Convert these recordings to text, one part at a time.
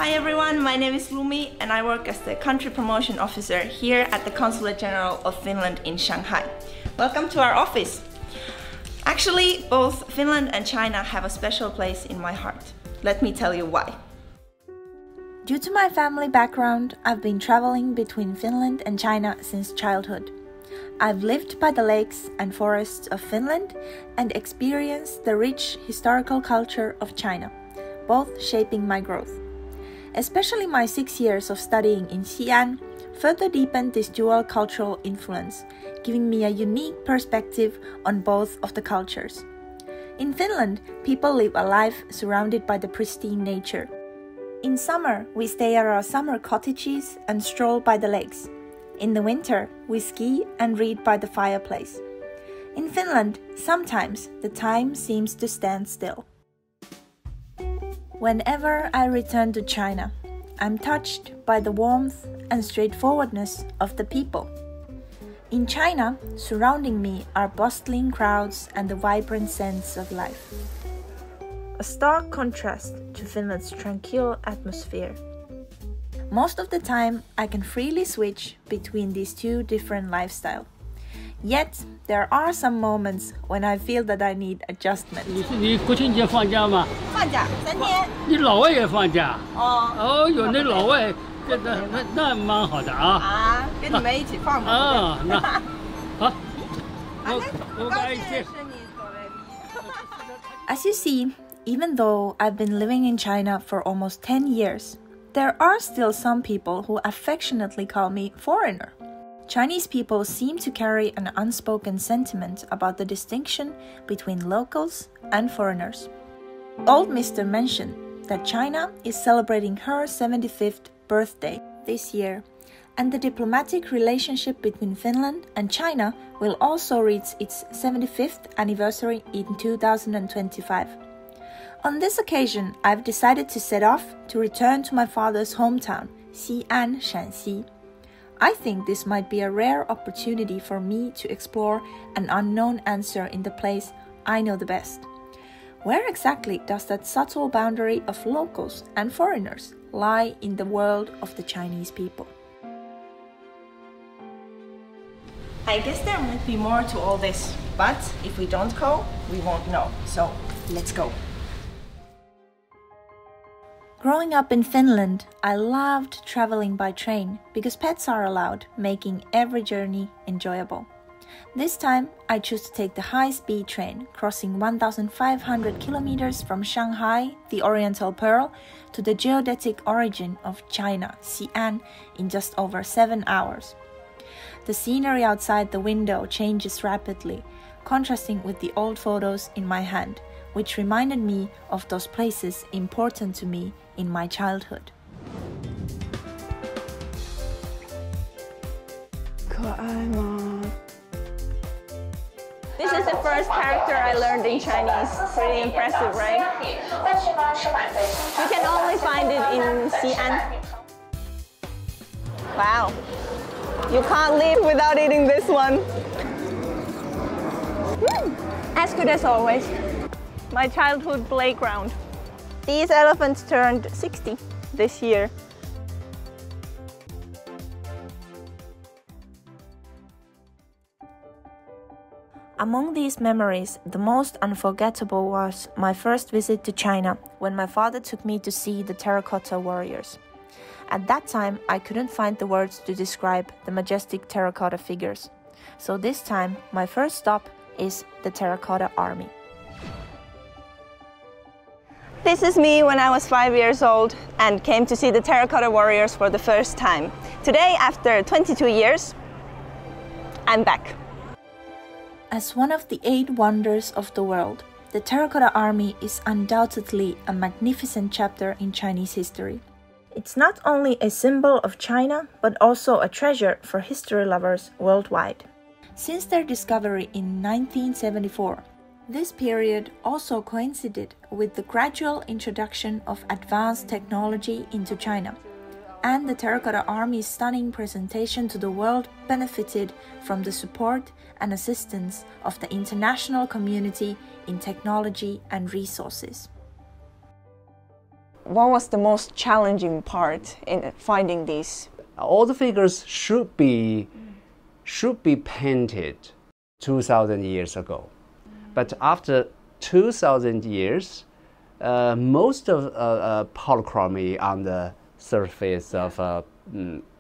Hi everyone, my name is Lumi and I work as the Country Promotion Officer here at the Consulate General of Finland in Shanghai. Welcome to our office. Actually, both Finland and China have a special place in my heart. Let me tell you why. Due to my family background, I've been traveling between Finland and China since childhood. I've lived by the lakes and forests of Finland and experienced the rich historical culture of China, both shaping my growth. Especially my 6 years of studying in Xi'an further deepened this dual cultural influence, giving me a unique perspective on both of the cultures. In Finland, people live a life surrounded by the pristine nature. In summer, we stay at our summer cottages and stroll by the lakes. In the winter, we ski and read by the fireplace. In Finland, sometimes the time seems to stand still. Whenever I return to China, I'm touched by the warmth and straightforwardness of the people. In China, surrounding me are bustling crowds and the vibrant sense of life. A stark contrast to Finland's tranquil atmosphere. Most of the time, I can freely switch between these two different lifestyles. Yet, there are some moments when I feel that I need adjustment. 你国庆节放假吗？放假3天。你老外也放假？哦，有那老外，那蛮好的啊。啊，跟你们一起放嘛。啊，那好。我高兴认识你，多维。As you see, even though I've been living in China for almost 10 years, there are still some people who affectionately call me foreigner. Chinese people seem to carry an unspoken sentiment about the distinction between locals and foreigners. Old Mr. mentioned that China is celebrating her 75th birthday this year, and the diplomatic relationship between Finland and China will also reach its 75th anniversary in 2025. On this occasion, I've decided to set off to return to my father's hometown, Xi'an, Shaanxi. I think this might be a rare opportunity for me to explore an unknown answer in the place I know the best. Where exactly does that subtle boundary of locals and foreigners lie in the world of the Chinese people? I guess there might be more to all this, but if we don't go, we won't know. So, let's go. Growing up in Finland, I loved traveling by train because pets are allowed, making every journey enjoyable. This time, I choose to take the high-speed train, crossing 1,500 kilometers from Shanghai, the Oriental Pearl, to the geodetic origin of China, Xi'an, in just over 7 hours. The scenery outside the window changes rapidly, contrasting with the old photos in my hand, which reminded me of those places important to me in my childhood. This is the first character I learned in Chinese. Pretty impressive, right? You can only find it in Xi'an. Wow. You can't live without eating this one. As good as always. My childhood playground. These elephants turned 60 this year. Among these memories, the most unforgettable was my first visit to China when my father took me to see the terracotta warriors. At that time, I couldn't find the words to describe the majestic terracotta figures. So this time, my first stop is the Terracotta Army. This is me when I was 5 years old and came to see the terracotta warriors for the first time. Today, after 22 years, I'm back. As one of the 8 wonders of the world, the Terracotta Army is undoubtedly a magnificent chapter in Chinese history. It's not only a symbol of China, but also a treasure for history lovers worldwide. Since their discovery in 1974, this period also coincided with the gradual introduction of advanced technology into China, and the Terracotta Army's stunning presentation to the world benefited from the support and assistance of the international community in technology and resources. what was the most challenging part in finding these? All the figures should be painted 2,000 years ago, but after 2,000 years, most of polychromy on the surface of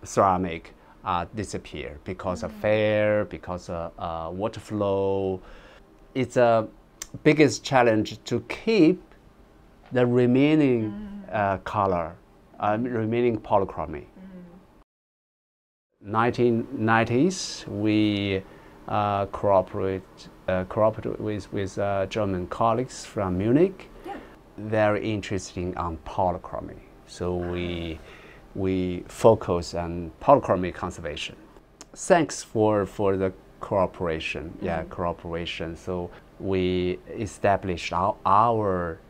ceramic disappear because of fire, because of water flow. It's a biggest challenge to keep the remaining color, remaining polychromy. 1990s, we cooperate with German colleagues from Munich. Yeah. Very interesting on polychromy. So we focus on polychromy conservation. Thanks for the cooperation. Yeah, cooperation. So we established our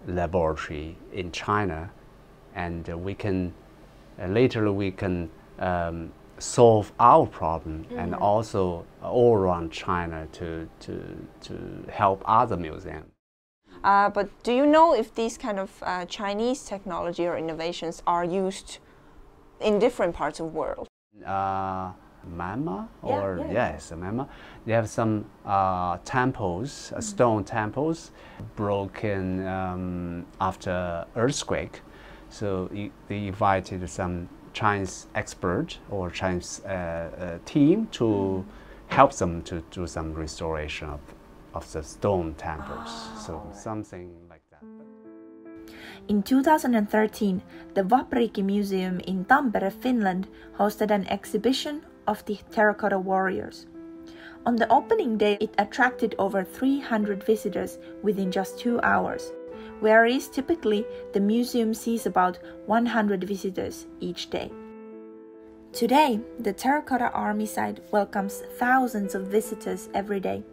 laboratory in China, and we can later we can solve our problem and also all around China to help other museums. But do you know if these kind of Chinese technology or innovations are used in different parts of the world? Myanmar, yes, Myanmar. They have some temples, stone temples, broken after earthquake. So they invited some Chinese expert or Chinese team to help them to do some restoration of the stone temples. So something like that. In 2013, the vibrancy Museum in Tampere, Finland, hosted an exhibition of the terracotta warriors. On the opening day, it attracted over 300 visitors within just 2 hours, whereas typically the museum sees about 100 visitors each day. Today, the Terracotta Army site welcomes thousands of visitors every day.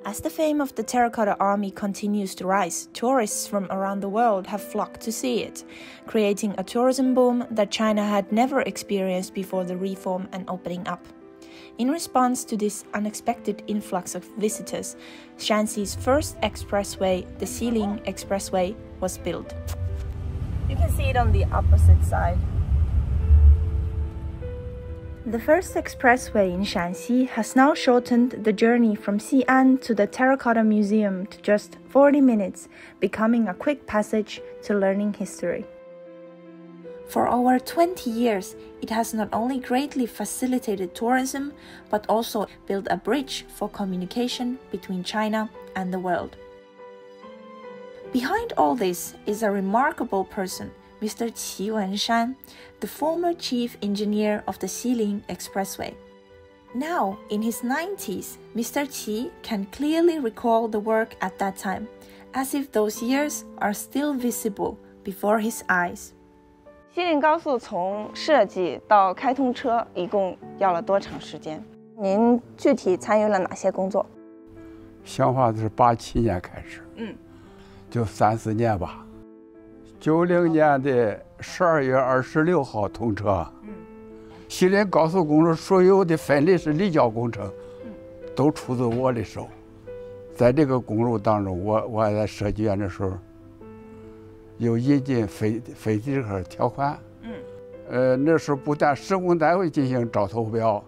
As the fame of the Terracotta Army continues to rise, tourists from around the world have flocked to see it, creating a tourism boom that China had never experienced before the reform and opening up. In response to this unexpected influx of visitors, Shaanxi's first expressway, the Xi'an Expressway, was built. You can see it on the opposite side. The first expressway in Shaanxi has now shortened the journey from Xi'an to the Terracotta Museum to just 40 minutes, becoming a quick passage to learning history. For over 20 years, it has not only greatly facilitated tourism, but also built a bridge for communication between China and the world. Behind all this is a remarkable person, Mr. Qi Wenshan, the former chief engineer of the Xi'an Expressway. Now, in his 90s, Mr. Qi can clearly recall the work at that time, as if those years are still visible before his eyes. 西林高速从设计到开通车一共要了多长时间？您具体参与了哪些工作？想法是87年开始，就3、4年吧。90年的12月26号通车。西林高速公路所有的分类式立交工程，都出自我的手。在这个公路当中，我还在设计院的时候，有引进非地核条款。那时候不但施工单位进行招投标，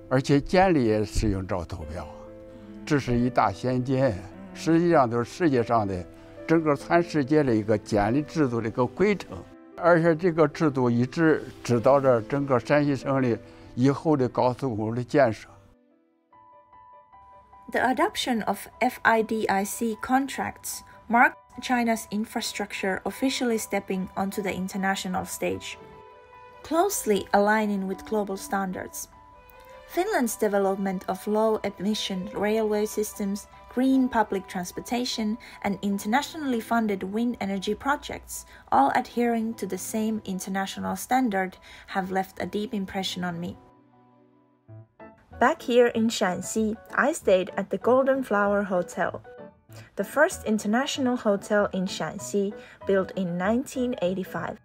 而且监理也使用招投标，这是一大先进。实际上都是世界上的整个全世界的一个监理制度的一个规程，而且这个制度一直指导着整个陕西省的以后的高速公路的建设。The adoption of FIDIC contracts marked China's infrastructure officially stepping onto the international stage, closely aligning with global standards. Finland's development of low-emission railway systems, green public transportation, and internationally funded wind energy projects, all adhering to the same international standard, have left a deep impression on me. Back here in Shaanxi, I stayed at the Golden Flower Hotel, the first international hotel in Shaanxi, built in 1985.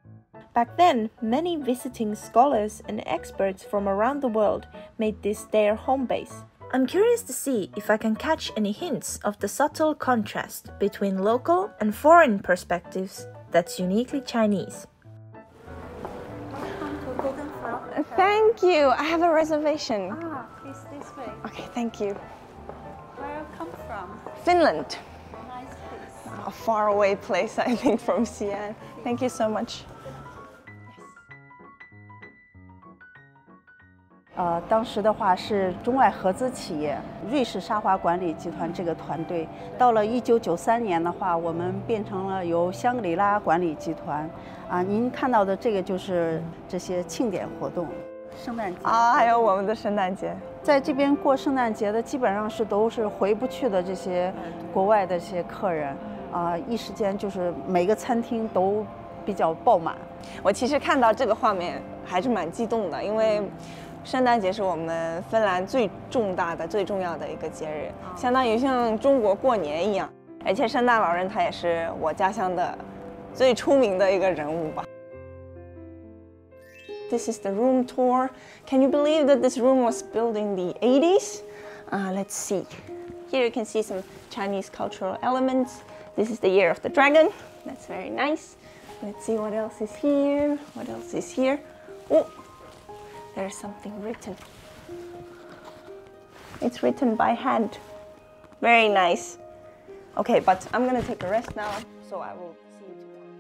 Back then, many visiting scholars and experts from around the world made this their home base. I'm curious to see if I can catch any hints of the subtle contrast between local and foreign perspectives that's uniquely Chinese. Thank you. I have a reservation. Please this way. Okay, thank you. Where you come from? Finland. Nice place. A faraway place, I think, from Xi'an. Thank you so much. 当时的话是中外合资企业瑞士沙华管理集团这个团队。到了1993年的话，我们变成了由香格里拉管理集团。您看到的这个就是这些庆典活动，圣诞节还有我们的圣诞节。在这边过圣诞节的基本上都是回不去的这些国外的这些客人，一时间就是每个餐厅都比较爆满。我其实看到这个画面还是蛮激动的，因为圣诞节是我们芬兰最重大的、最重要的一个节日，相当于像中国过年一样。而且圣诞老人他也是我家乡的最出名的一个人物吧。This is the room tour. Can you believe that this room was built in the 80s? Let's see. Here you can see some Chinese cultural elements. This is the year of the dragon. That's very nice. Let's see what else is here. What else is here? Oh, there's something written. It's written by hand. Very nice. Okay, but I'm gonna take a rest now, so I will see you tomorrow.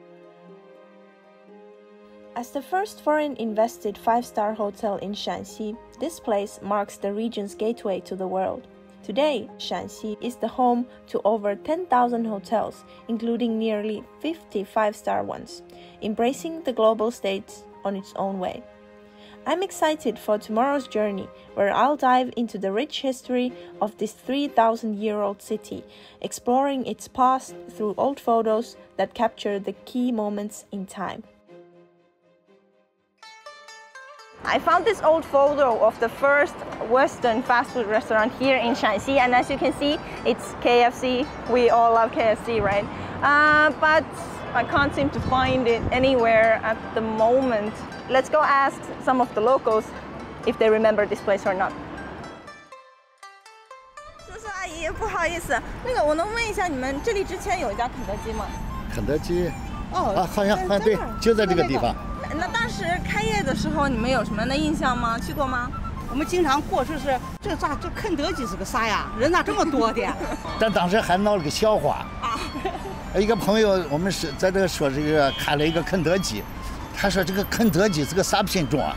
As the first foreign invested 5-star hotel in Shaanxi, this place marks the region's gateway to the world. Today, Shaanxi is the home to over 10,000 hotels, including nearly 50 5-star ones, embracing the global stage on its own way. I'm excited for tomorrow's journey, where I'll dive into the rich history of this 3,000-year-old city, exploring its past through old photos that capture the key moments in time. I found this old photo of the first Western fast food restaurant here in Shaanxi, and as you can see, it's KFC. We all love KFC, right? But I can't seem to find it anywhere at the moment. Let's go ask some of the locals if they remember this place or not. 叔叔阿姨，不好意思，那个我能问一下，你们这里之前有一家肯德基吗？肯德基，好像对，就在这个地方。那当时开业的时候，你们有什么样的印象吗？去过吗？我们经常过，说是这肯德基是个啥呀？人咋这么多的？但当时还闹了个笑话。一个朋友，我们是在这说这个开了一个肯德基，他说这个肯德基是个啥品种啊？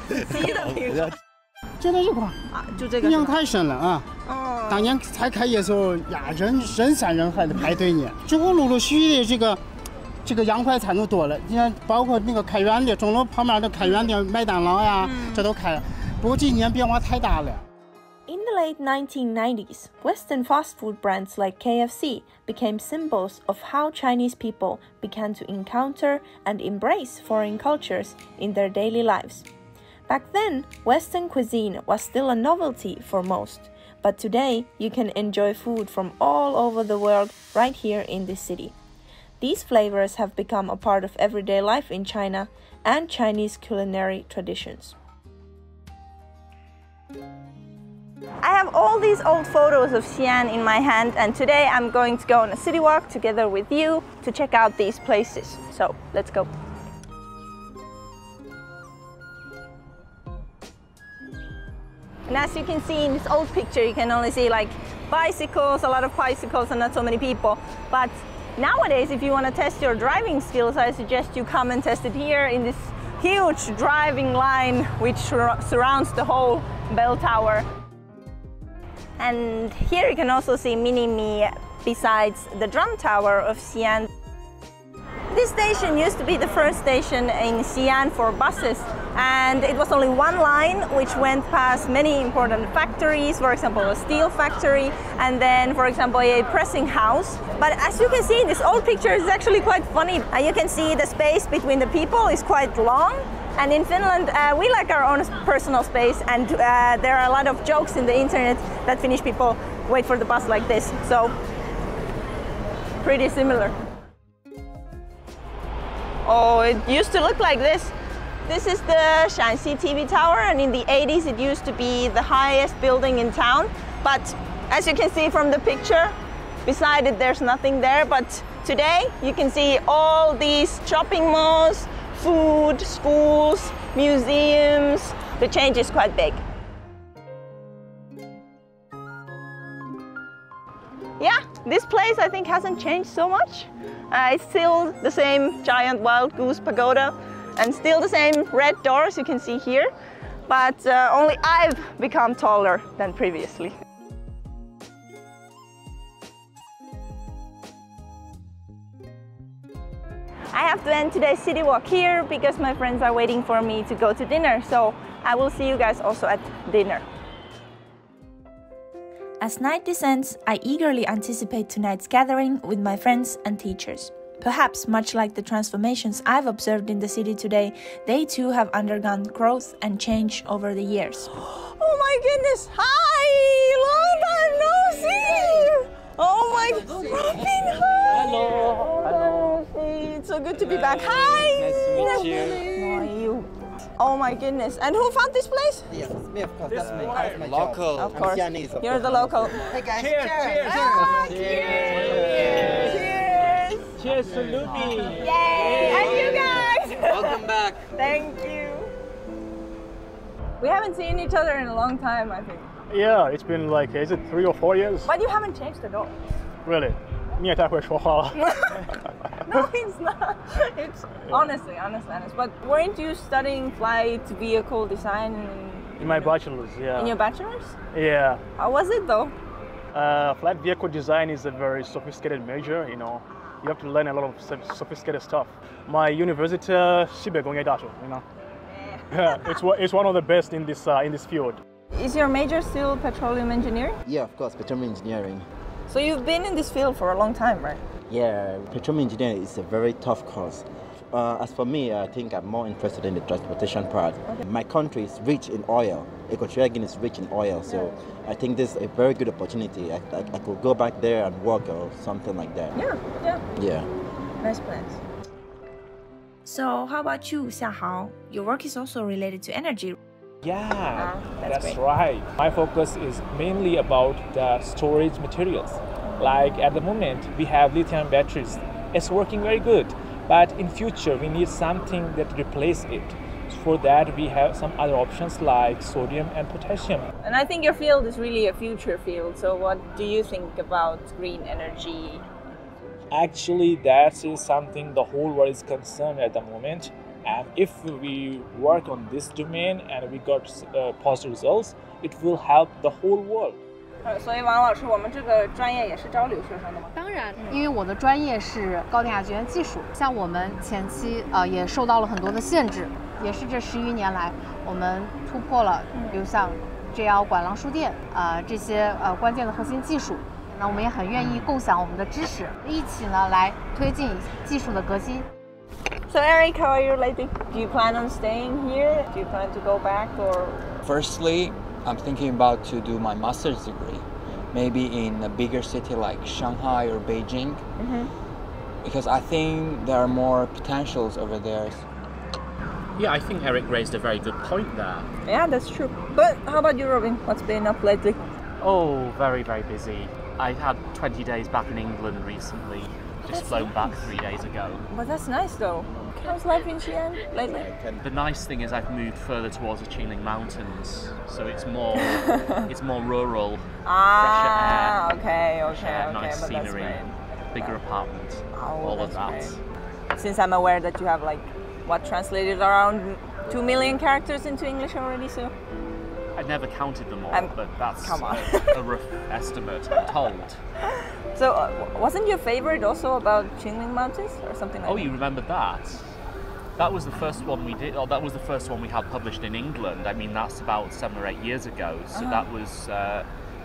鸡的品种。就在这块就这个。印象太深了啊！当年才开业的时候呀，人山人海的排队呢。之后陆陆续续的这个洋快餐都多了，你看，包括那个开源的钟楼旁边的开源的麦当劳呀，这都开了。不过这几年变化太大了。In the late 1990s, Western fast food brands like KFC became symbols of how Chinese people began to encounter and embrace foreign cultures in their daily lives. Back then, Western cuisine was still a novelty for most, but today you can enjoy food from all over the world right here in this city. These flavors have become a part of everyday life in China and Chinese culinary traditions. I have all these old photos of Xi'an in my hand, and today I'm going to go on a city walk together with you to check out these places. So let's go. And as you can see in this old picture, you can only see like bicycles, a lot of bicycles and not so many people. But nowadays, if you want to test your driving skills, I suggest you come and test it here in this huge driving line which surrounds the whole bell tower. And here you can also see Mini-Me besides the drum tower of Xi'an. This station used to be the first station in Xi'an for buses, and it was only one line which went past many important factories, for example a steel factory, and then for example a pressing house. But as you can see in this old picture, it's actually quite funny. You can see the space between the people is quite long, and in Finland we like our own personal space, and there are a lot of jokes in the internet that Finnish people wait for the bus like this, so pretty similar. Oh, it used to look like this. This is the Shaanxi TV tower, and in the 80s it used to be the highest building in town. But as you can see from the picture, beside it there's nothing there, but today you can see all these shopping malls, food, schools, museums. The change is quite big. Yeah, this place I think hasn't changed so much. It's still the same giant wild goose pagoda and still the same red doors you can see here, but only I've become taller than previously. I have to end today's city walk here because my friends are waiting for me to go to dinner, so I will see you guys also at dinner. As night descends, I eagerly anticipate tonight's gathering with my friends and teachers. Perhaps, much like the transformations I've observed in the city today, they too have undergone growth and change over the years. Oh my goodness! Hi! Long time no see! Oh my... Robin, hi! Hello. Hello. It's so good to be back. Hi! Nice to meet you. How are you? Oh my goodness. And who found this place? Yes, it's me, of course. That's me. That's my local. Of course. I'm Xi'anese, You're the local. Hey guys, Cheers, cheers. Ah, cheers. cheers! Cheers, Salumi. Yay! And you guys! Welcome back. Thank you. We haven't seen each other in a long time, I think. Yeah, it's been like, is it 3 or 4 years? But you haven't changed at all. Really? 你也太会说话了。 No, it's not. It's honest. But weren't you studying flight vehicle design In my bachelor's, yeah. in your bachelor's? Yeah. How was it though? Flight vehicle design is a very sophisticated major, you know. You have to learn a lot of sophisticated stuff. My university, 西北工业大学, you know. Yeah, it's one of the best in this field. Is your major still petroleum engineering? Yeah, of course, petroleum engineering. So you've been in this field for a long time, right? Yeah, petroleum engineering is a very tough course. As for me, I think I'm more interested in the transportation part. Okay. My country is rich in oil. Equatorial Guinea is rich in oil, so I think this is a very good opportunity. I could go back there and work or something like that. Yeah. Nice plans. So, how about you, Xiahao? Your work is also related to energy. Yeah, that's that's great. right. My focus is mainly about the storage materials. Like at the moment, we have lithium batteries. It's working very good, but in future, we need something that replace it. For that, we have some other options like sodium and potassium. And I think your field is really a future field. So what do you think about green energy? Actually, that is something the whole world is concerned at the moment. And if we work on this domain and we got positive results, it will help the whole world. 所以王老师，我们这个专业也是招留学生的吗？当然，因为我的专业是高电压绝缘技术，像我们前期也受到了很多的限制，也是这11年来我们突破了，比如像 JL 管廊输电这些关键的核心技术。那我们也很愿意共享我们的知识，一起呢来推进技术的革新。 So Eric, how are you lately? Do you plan on staying here? Do you plan to go back or? Firstly, I'm thinking about to do my master's degree, maybe in a bigger city like Shanghai or Beijing, because I think there are more potentials over there. Yeah, I think Eric raised a very good point there. Yeah, that's true. But how about you, Robin? What's been up lately? Oh, very, very busy. I had 20 days back in England recently, just flown back 3 days ago. But that's nice though. How's life in Xi'an lately? The nice thing is I've moved further towards the Qingling Mountains, so it's more rural, fresher air, okay, nice but scenery, bigger apartment, all of that. Great. Since I'm aware that you have like, what, translated around 2 million characters into English already, so? I never counted them all, but that's come on. a rough estimate, I'm told. So, wasn't your favorite also about Qingling Mountains or something like that? Oh, you remembered that? That was the first one we did, or that was the first one we had published in England. I mean, that's about 7 or 8 years ago. So that was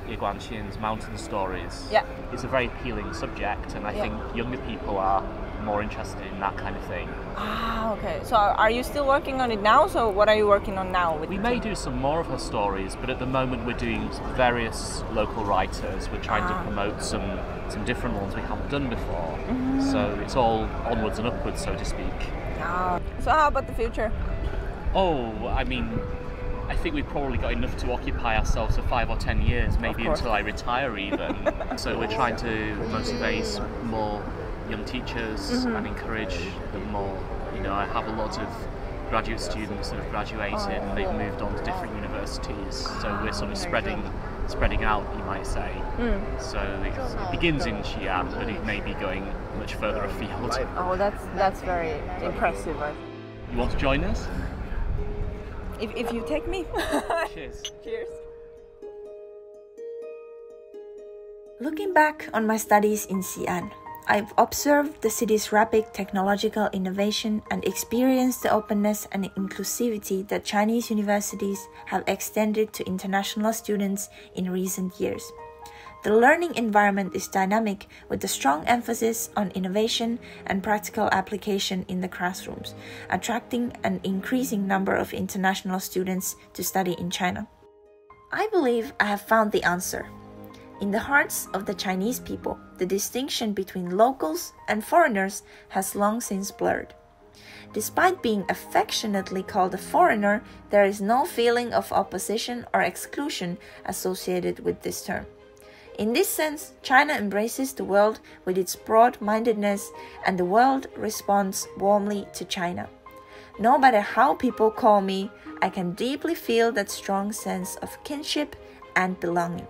Ye Guangqian's Mountain Stories. Yeah. It's a very appealing subject, and I think younger people are more interested in that kind of thing. Ah, okay. So are you still working on it now? So what are you working on now? We may do some more of her stories, but at the moment we're doing various local writers. We're trying to promote some different ones we haven't done before. So it's all onwards and upwards, so to speak. So how about the future? Oh, I mean, I think we've probably got enough to occupy ourselves for 5 or 10 years, maybe until I retire even. So we're trying to motivate more young teachers and encourage them more. You know, I have a lot of graduate students that have graduated and they've moved on to different universities, so we're sort of spreading out, you might say. So it begins in Xi'an, but it may be going much further afield. Oh, that's very impressive. You want to join us? If you take me. Cheers. Cheers. Looking back on my studies in Xi'an, I've observed the city's rapid technological innovation and experienced the openness and inclusivity that Chinese universities have extended to international students in recent years. The learning environment is dynamic with a strong emphasis on innovation and practical application in the classrooms, attracting an increasing number of international students to study in China. I believe I have found the answer. In the hearts of the Chinese people, the distinction between locals and foreigners has long since blurred. Despite being affectionately called a foreigner, there is no feeling of opposition or exclusion associated with this term. In this sense, China embraces the world with its broad-mindedness, and the world responds warmly to China. No matter how people call me, I can deeply feel that strong sense of kinship and belonging.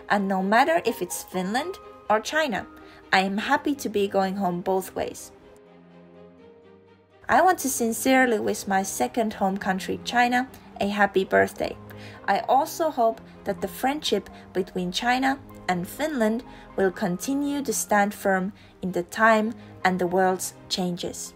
And no matter if it's Finland or China, I am happy to be going home both ways. I want to sincerely wish my second home country, China, a happy birthday. I also hope that the friendship between China and Finland will continue to stand firm in the time and the world's changes.